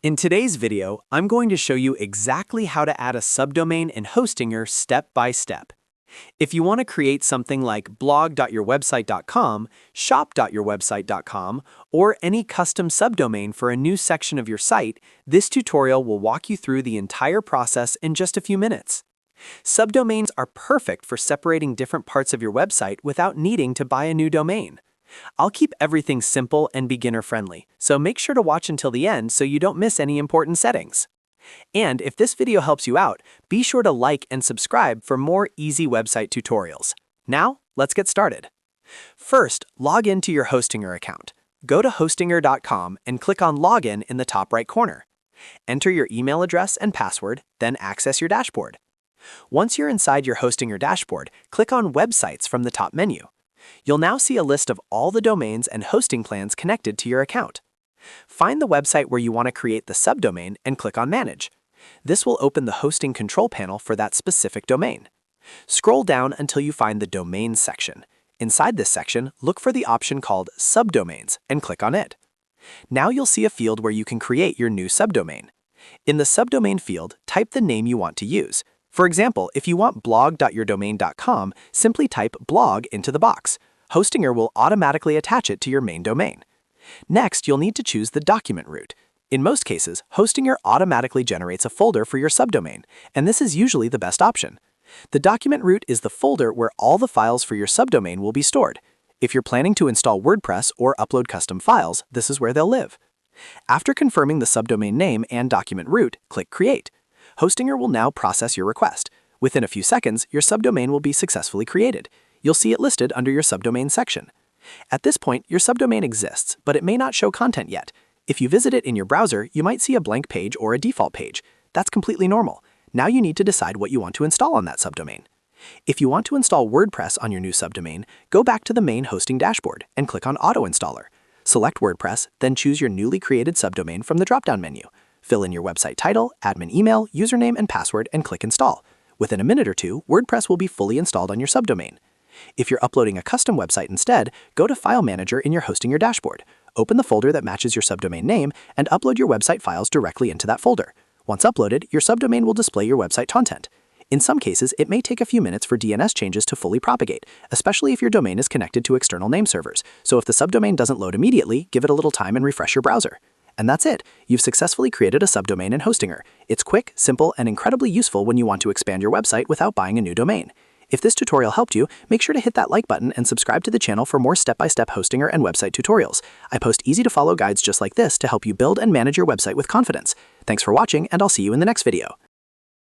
In today's video, I'm going to show you exactly how to add a subdomain in Hostinger step by step. If you want to create something like blog.yourwebsite.com, shop.yourwebsite.com, or any custom subdomain for a new section of your site, this tutorial will walk you through the entire process in just a few minutes. Subdomains are perfect for separating different parts of your website without needing to buy a new domain. I'll keep everything simple and beginner-friendly, so make sure to watch until the end so you don't miss any important settings. And if this video helps you out, be sure to like and subscribe for more easy website tutorials. Now, let's get started. First, log into your Hostinger account. Go to hostinger.com and click on Login in the top right corner. Enter your email address and password, then access your dashboard. Once you're inside your Hostinger dashboard, click on Websites from the top menu. You'll now see a list of all the domains and hosting plans connected to your account. Find the website where you want to create the subdomain and click on Manage. This will open the hosting control panel for that specific domain. Scroll down until you find the Domains section. Inside this section, look for the option called Subdomains and click on it. Now you'll see a field where you can create your new subdomain. In the subdomain field, type the name you want to use. For example, if you want blog.yourdomain.com, simply type blog into the box. Hostinger will automatically attach it to your main domain. Next, you'll need to choose the document root. In most cases, Hostinger automatically generates a folder for your subdomain, and this is usually the best option. The document root is the folder where all the files for your subdomain will be stored. If you're planning to install WordPress or upload custom files, this is where they'll live. After confirming the subdomain name and document root, click Create. Hostinger will now process your request. Within a few seconds, your subdomain will be successfully created. You'll see it listed under your subdomain section. At this point, your subdomain exists, but it may not show content yet. If you visit it in your browser, you might see a blank page or a default page. That's completely normal. Now you need to decide what you want to install on that subdomain. If you want to install WordPress on your new subdomain, go back to the main hosting dashboard and click on Auto Installer. Select WordPress, then choose your newly created subdomain from the drop-down menu. Fill in your website title, admin email, username, and password, and click Install. Within a minute or two, WordPress will be fully installed on your subdomain. If you're uploading a custom website instead, go to File Manager in your Hostinger dashboard. Open the folder that matches your subdomain name and upload your website files directly into that folder. Once uploaded, your subdomain will display your website content. In some cases, it may take a few minutes for DNS changes to fully propagate, especially if your domain is connected to external name servers. So if the subdomain doesn't load immediately, give it a little time and refresh your browser. And that's it. You've successfully created a subdomain in Hostinger. It's quick, simple, and incredibly useful when you want to expand your website without buying a new domain. If this tutorial helped you, make sure to hit that like button and subscribe to the channel for more step-by-step Hostinger and website tutorials. I post easy-to-follow guides just like this to help you build and manage your website with confidence. Thanks for watching, and I'll see you in the next video.